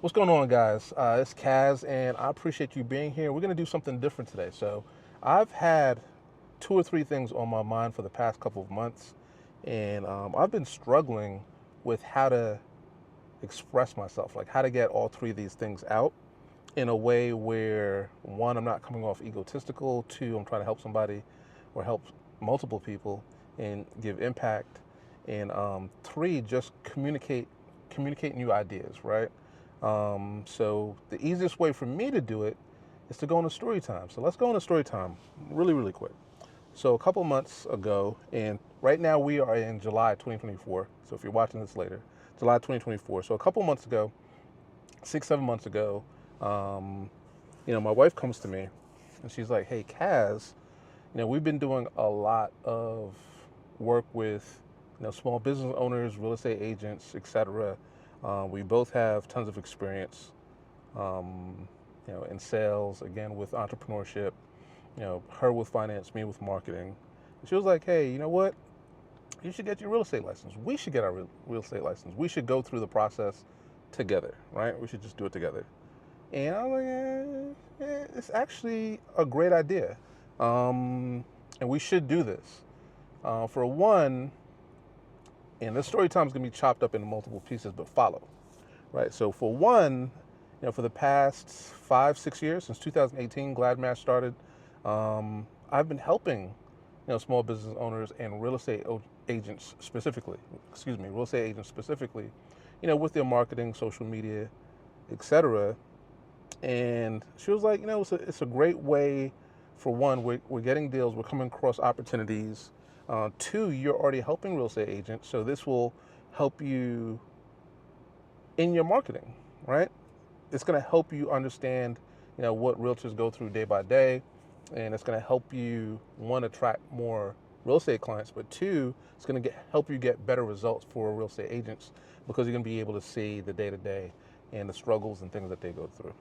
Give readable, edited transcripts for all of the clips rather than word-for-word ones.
What's going on, guys? It's Kaz, and I appreciate you being here. We're going to do something different today. So, I've had two or three things on my mind for the past couple of months, and I've been struggling with how to express myself, like how to get all three of these things out in a way where, one, I'm not coming off egotistical, two, I'm trying to help somebody or help multiple people and give impact, and three, just communicate new ideas, right? So the easiest way for me to do it is to go into story time. So let's go into story time really, really quick. So a couple months ago, and right now we are in July 2024. So if you're watching this later, July 2024. So a couple months ago, 6, 7 months ago, my wife comes to me and she's like, "Hey, Kaz, we've been doing a lot of work with, small business owners, real estate agents, etc. We both have tons of experience, in sales, again, with entrepreneurship, her with finance, me with marketing." And she was like, "Hey, you know what? You should get your real estate license. We should get our real estate license. We should go through the process together, right? We should just do it together." And I'm like, it's actually a great idea. And we should do this. For one, and this story time is going to be chopped up into multiple pieces, but follow, right? So for one, for the past 5, 6 years, since 2018, GladMatch started, I've been helping, small business owners and agents specifically, real estate agents specifically, with their marketing, social media, etc. And she was like, it's a great way. For one, we're getting deals, we're coming across opportunities. Two, you're already helping real estate agents, so this will help you in your marketing, right? It's going to help you understand, what realtors go through day by day, and it's going to help you, one, attract more real estate clients, but two, it's going to help you get better results for real estate agents because you're going to be able to see the day to day and the struggles and things that they go through.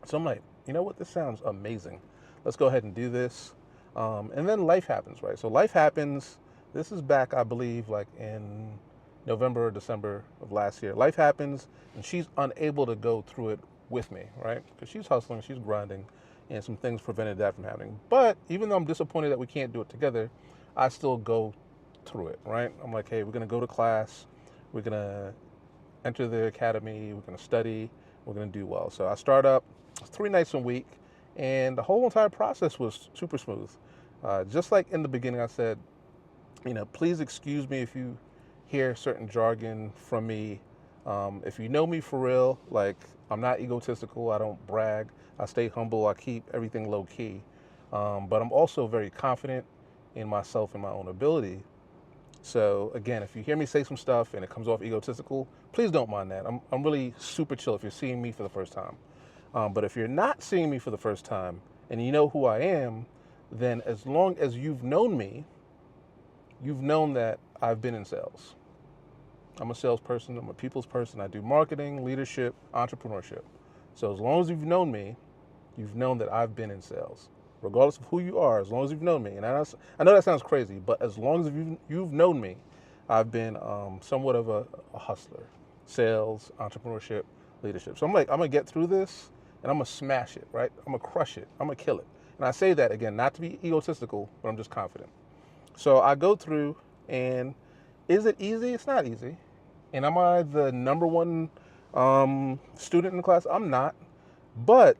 So I'm like, you know what? This sounds amazing. Let's go ahead and do this. And then life happens, right? So life happens. This is back, I believe, like in November or December of last year. Life happens, and she's unable to go through it with me, right? Because she's hustling, she's grinding, and some things prevented that from happening. But even though I'm disappointed that we can't do it together, I still go through it, right? I'm like, hey, we're going to go to class. We're going to enter the academy. We're going to study. We're going to do well. So I start up 3 nights a week, and the whole entire process was super smooth. Just like in the beginning, I said, please excuse me if you hear certain jargon from me. If you know me for real, like, I'm not egotistical. I don't brag. I stay humble. I keep everything low key. But I'm also very confident in myself and my own ability. So again, if you hear me say some stuff and it comes off egotistical, please don't mind that. I'm really super chill if you're seeing me for the first time. But if you're not seeing me for the first time and you know who I am, then as long as you've known me, you've known that I've been in sales. I'm a salesperson. I'm a people's person. I do marketing, leadership, entrepreneurship. So as long as you've known me, you've known that I've been in sales. Regardless of who you are, as long as you've known me. And I know that sounds crazy, but as long as you've known me, I've been somewhat of a hustler. Sales, entrepreneurship, leadership. So I'm like, I'm going to get through this and I'm going to smash it, right? I'm going to crush it. I'm going to kill it. And I say that, again, not to be egotistical, but I'm just confident. So I go through, and is it easy? It's not easy. And am I the number one student in the class? I'm not. But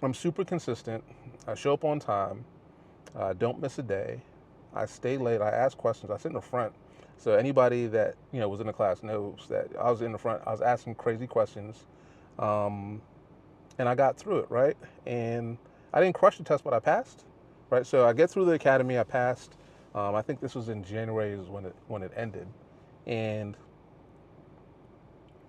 I'm super consistent. I show up on time. I don't miss a day. I stay late. I ask questions. I sit in the front. So anybody that was in the class knows that I was in the front. I was asking crazy questions, and I got through it, right? And I didn't crush the test, but I passed, right? So I get through the academy. I passed. I think this was in January is when it ended, and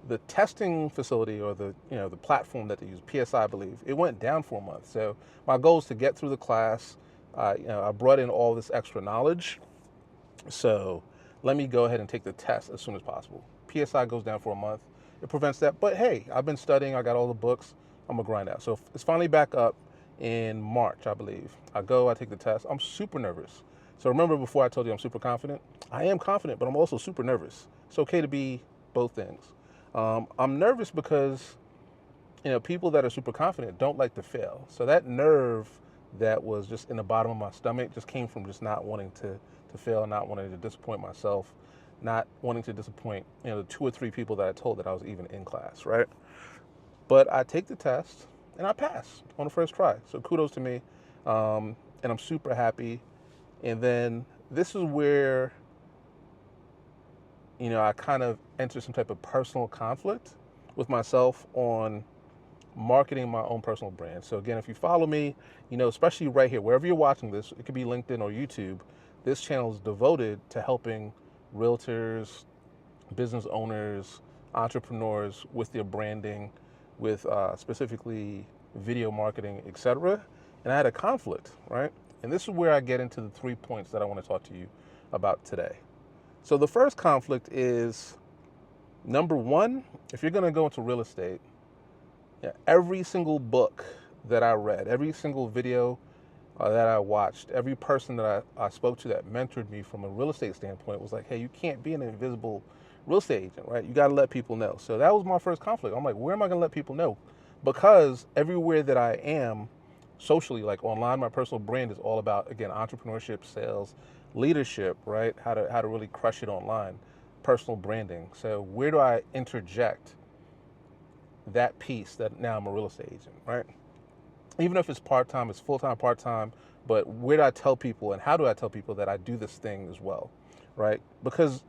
the testing facility, or the platform that they use, PSI, I believe, it went down for a month. So my goal is to get through the class. I brought in all this extra knowledge, so let me go ahead and take the test as soon as possible. PSI goes down for a month. It prevents that. But hey, I've been studying. I got all the books. I'm gonna grind out. So it's finally back up in March, I believe. I take the test. I'm super nervous. So remember, before I told you I'm super confident? I am confident, but I'm also super nervous. It's okay to be both things. I'm nervous because people that are super confident don't like to fail. So that nerve that was just in the bottom of my stomach just came from just not wanting to fail, not wanting to disappoint myself, not wanting to disappoint, the 2 or 3 people that I told that I was even in class, right? But I take the test and I pass on the first try. So kudos to me. And I'm super happy. And then this is where, I kind of enter some type of personal conflict with myself on marketing my own personal brand. So again, if you follow me, especially right here, wherever you're watching this, it could be LinkedIn or YouTube, this channel is devoted to helping realtors, business owners, entrepreneurs with their branding, with specifically video marketing, etc. And I had a conflict, right? And this is where I get into the 3 points that I want to talk to you about today. So the first conflict is, number one, if you're going to go into real estate, every single book that I read, every single video that I watched, every person that I spoke to that mentored me from a real estate standpoint was like, hey, you can't be an invisible real estate agent, right? You got to let people know. So that was my first conflict. I'm like, where am I going to let people know? Because everywhere that I am socially, like online, my personal brand is all about, again, entrepreneurship, sales, leadership, right? How to really crush it online, personal branding. So where do I interject that piece that now I'm a real estate agent, right? Even if it's part-time, it's full-time, part-time, but where do I tell people and how do I tell people that I do this thing as well, right? Because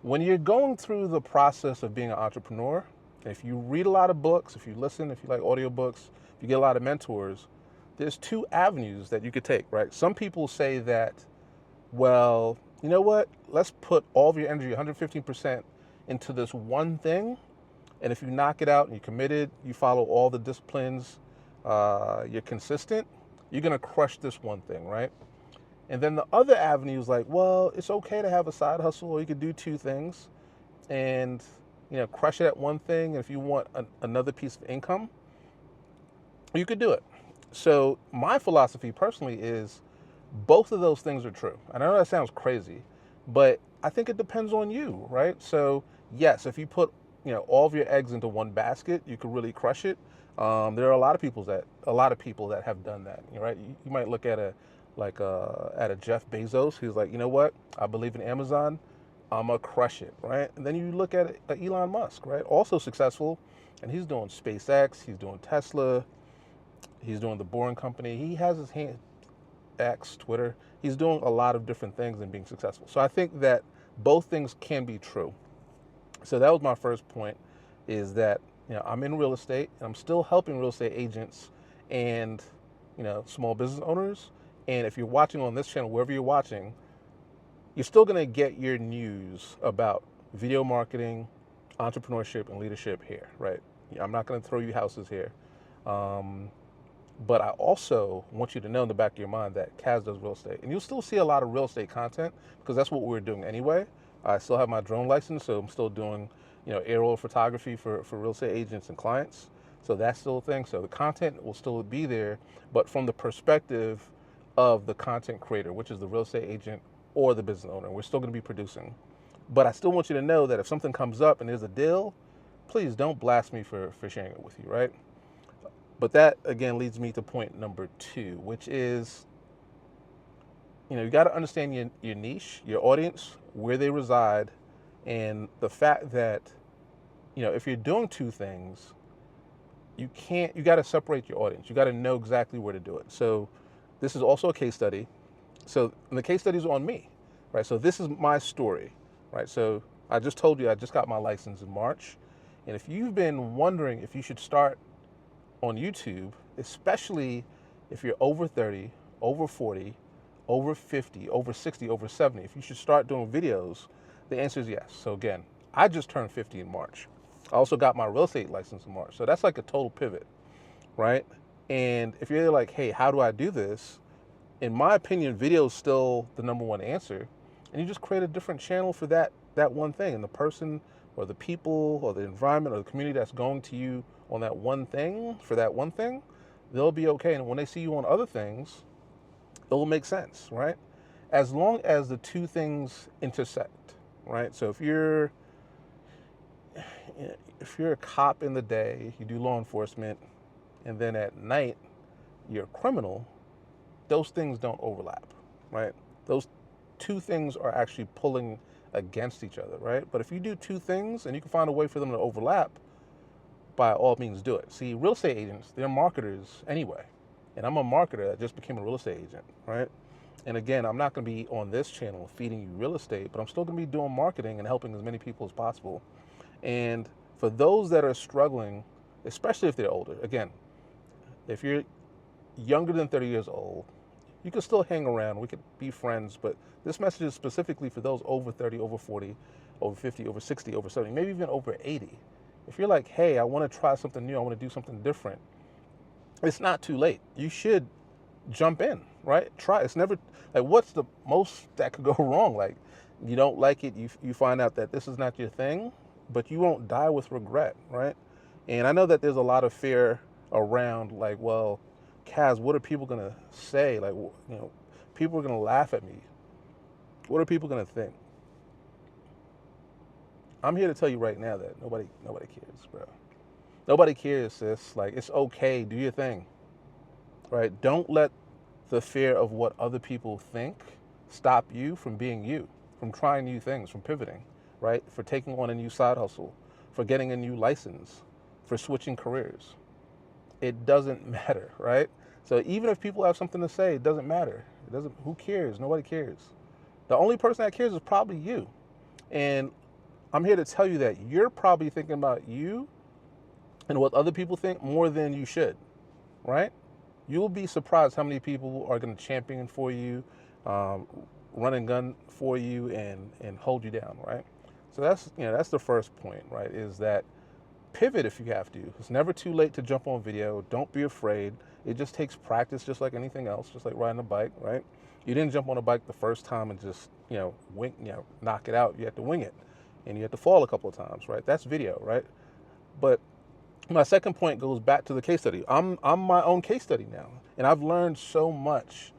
when you're going through the process of being an entrepreneur, if you read a lot of books, if you listen, if you like audiobooks, if you get a lot of mentors, there's 2 avenues that you could take, right? Some people say that, well, you know what? Let's put all of your energy, 115%, into this one thing. And if you knock it out and you're committed, you follow all the disciplines, you're consistent, you're going to crush this one thing, right? And then the other avenue is like, well, it's okay to have a side hustle, or you could do 2 things and, crush it at one thing. And if you want another piece of income, you could do it. So my philosophy personally is both of those things are true. And I know that sounds crazy, but I think it depends on you, right? So yes, if you put all of your eggs into one basket, you could really crush it. There are a lot of people that have done that, right? You might look at a Jeff Bezos, who's like, you know what? I believe in Amazon. I'm gonna crush it, right? And then you look at Elon Musk, right? Also successful, and he's doing SpaceX, he's doing Tesla, he's doing the Boring Company. He has his hand, X, Twitter. He's doing a lot of different things and being successful. So I think that both things can be true. So that was my first point, is that, I'm in real estate and I'm still helping real estate agents and, small business owners. And if you're watching on this channel, wherever you're watching, you're still going to get your news about video marketing, entrepreneurship, and leadership here, right? I'm not going to throw you houses here. But I also want you to know in the back of your mind that Kaz does real estate. And you'll still see a lot of real estate content because that's what we're doing anyway. I still have my drone license, so I'm still doing, aerial photography for real estate agents and clients. So that's still a thing. So the content will still be there, but from the perspective of the content creator, which is the real estate agent or the business owner, we're still going to be producing. But I still want you to know that if something comes up and there's a deal, please don't blast me for sharing it with you, right? But that, again, leads me to point number 2, which is, you got to understand your niche, your audience, where they reside, and the fact that, if you're doing 2 things, you got to separate your audience. You got to know exactly where to do it. So this is also a case study. So the case study is on me, right? So this is my story, right? So I just told you I just got my license in March. And if you've been wondering if you should start on YouTube, especially if you're over 30, over 40, over 50, over 60, over 70, if you should start doing videos, the answer is yes. So again, I just turned 50 in March. I also got my real estate license in March. So that's like a total pivot, right? And if you're like, hey, how do I do this? In my opinion, video is still the number one answer. And you just create a different channel for that one thing. And the person or the people or the environment or the community that's going to you on that one thing, for that one thing, they'll be okay. And when they see you on other things, it will make sense, right? As long as the 2 things intersect, right? So if you're if you're a cop in the day, you do law enforcement, and then at night you're a criminal, those things don't overlap, right? Those two things are actually pulling against each other, right? But if you do two things and you can find a way for them to overlap, by all means do it. See, real estate agents, they're marketers anyway. And I'm a marketer that just became a real estate agent, right? And again, I'm not going to be on this channel feeding you real estate, but I'm still going to be doing marketing and helping as many people as possible. And for those that are struggling, especially if they're older, again, if you're younger than 30 years old, you can still hang around. We could be friends, but this message is specifically for those over 30, over 40, over 50, over 60, over 70, maybe even over 80. If you're like, hey, I want to try something new, I want to do something different, it's not too late. You should jump in, right? Try. It's never, like, what's the most that could go wrong? Like, you don't like it, you find out that this is not your thing, but you won't die with regret, right? And I know that there's a lot of fear around, like, well, Kaz, what are people gonna say? Like, people are gonna laugh at me. What are people gonna think? I'm here to tell you right now that nobody cares, bro. Nobody cares, sis. Like, it's okay. Do your thing, right? Don't let the fear of what other people think stop you from being you, from trying new things, from pivoting, right? For taking on a new side hustle, for getting a new license, for switching careers. It doesn't matter, right? So even if people have something to say, it doesn't matter. Who cares? Nobody cares. The only person that cares is probably you. And I'm here to tell you that you're probably thinking about you and what other people think more than you should, right? You'll be surprised how many people are going to champion for you, run and gun for you, and hold you down, right? So that's the first point, right? Is that pivot if you have to. It's never too late to jump on video. Don't be afraid. It just takes practice, just like anything else, just like riding a bike, right? You didn't jump on a bike the first time and just knock it out. You had to wing it, and you had to fall a couple of times, right? That's video, right? But my second point goes back to the case study. I'm my own case study now, and I've learned so much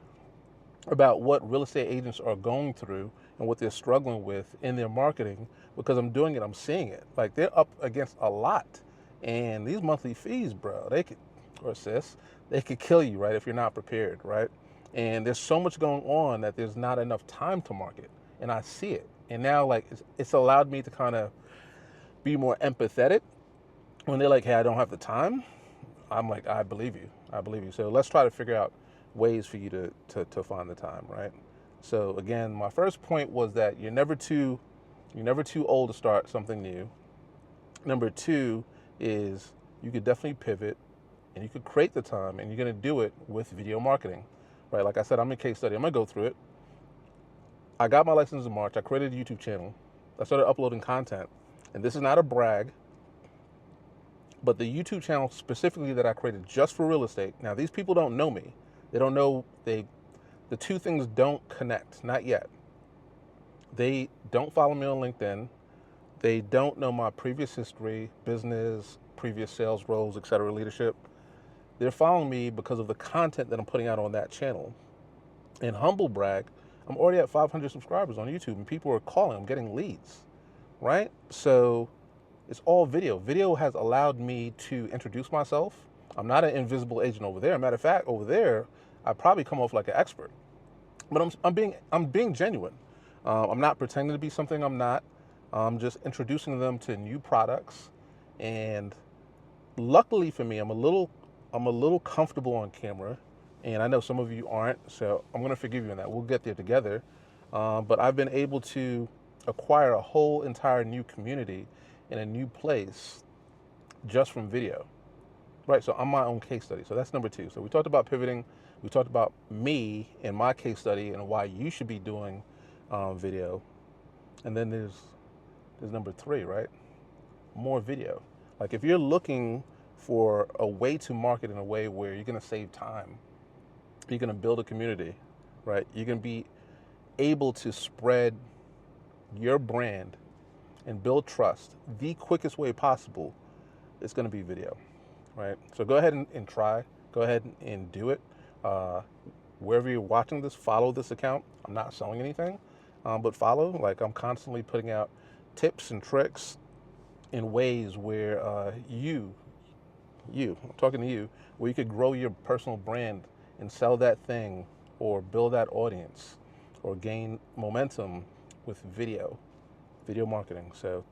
about what real estate agents are going through and what they're struggling with in their marketing because I'm doing it, I'm seeing it. Like, they're up against a lot, and these monthly fees, bro, they could kill you, right, if you're not prepared, right? And there's so much going on that there's not enough time to market, and I see it. And now, like, it's allowed me to kind of be more empathetic. When they're like, hey, I don't have the time, I'm like, I believe you. So let's try to figure out ways for you to find the time, right? So again, my first point was that you're never too old to start something new. Number two is you could definitely pivot and you could create the time, and you're gonna do it with video marketing, right? Like I said, I'm in case study. I'm gonna go through it. I got my license in March. I created a YouTube channel. I started uploading content, and this is not a brag, but the YouTube channel specifically that I created just for real estate. Now, these people don't know me. They don't know, the two things don't connect, not yet. They don't follow me on LinkedIn. They don't know my previous history, business, previous sales roles, etc., leadership. They're following me because of the content that I'm putting out on that channel. And humble brag, I'm already at 500 subscribers on YouTube, and people are calling. I'm getting leads, right? So it's all video. Video has allowed me to introduce myself. I'm not an invisible agent over there. Matter of fact, over there, I probably come off like an expert. But I'm being genuine. I'm not pretending to be something I'm not. I'm just introducing them to new products. And luckily for me, I'm a little comfortable on camera. And I know some of you aren't, so I'm gonna forgive you on that. We'll get there together. But I've been able to acquire a whole entire new community in a new place just from video, right? So I'm my own case study. So that's number two. So we talked about pivoting. We talked about me and my case study and why you should be doing video. And then there's number three, right? More video. Like, if you're looking for a way to market in a way where you're gonna save time, you're gonna build a community, right? You're gonna be able to spread your brand and build trust, the quickest way possible is going to be video, right? So go ahead and try. Go ahead and do it. Wherever you're watching this, follow this account. I'm not selling anything, but follow. Like, I'm constantly putting out tips and tricks in ways where I'm talking to you, where you could grow your personal brand and sell that thing or build that audience or gain momentum with video marketing. So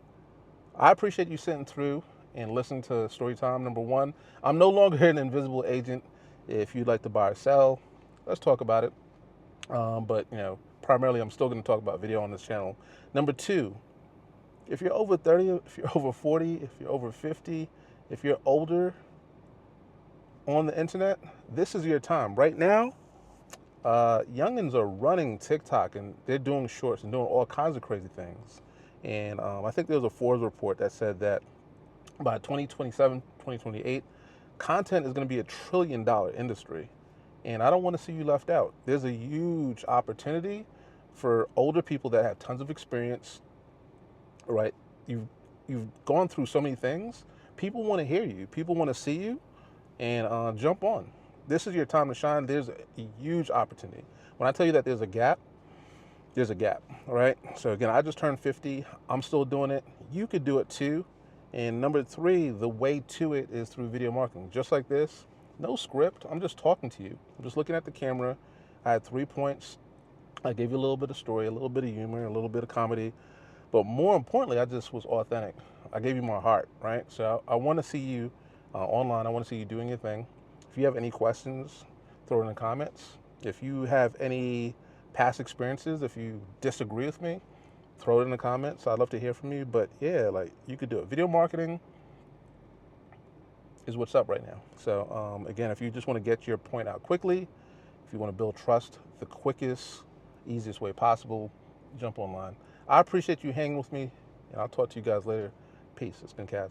I appreciate you sitting through and listening to Story Time. Number one, I'm no longer an invisible agent. If you'd like to buy or sell, let's talk about it. But primarily I'm still going to talk about video on this channel. Number two, if you're over 30, if you're over 40, if you're over 50, if you're older on the internet, this is your time. Right now, youngins are running TikTok and they're doing shorts and doing all kinds of crazy things. And I think there was a Forbes report that said that by 2027, 2028, content is going to be $1 trillion industry. And I don't want to see you left out. There's a huge opportunity for older people that have tons of experience, right? You've gone through so many things. People want to hear you. People want to see you, and jump on. This is your time to shine. There's a huge opportunity. When I tell you that there's a gap, all right? So again, I just turned 50. I'm still doing it. You could do it too. And number three, the way to it is through video marketing. Just like this, no script. I'm just talking to you. I'm just looking at the camera. I had 3 points. I gave you a little bit of story, a little bit of humor, a little bit of comedy. But more importantly, I just was authentic. I gave you my heart, right? So I want to see you online. I want to see you doing your thing. If you have any questions, throw it in the comments. If you have any past experiences, if you disagree with me, throw it in the comments. I'd love to hear from you. But yeah, like, you could do it. Video marketing is what's up right now. So again, if you just want to get your point out quickly, if you want to build trust the quickest, easiest way possible, jump online. I appreciate you hanging with me, and I'll talk to you guys later. Peace. It's been Kaz.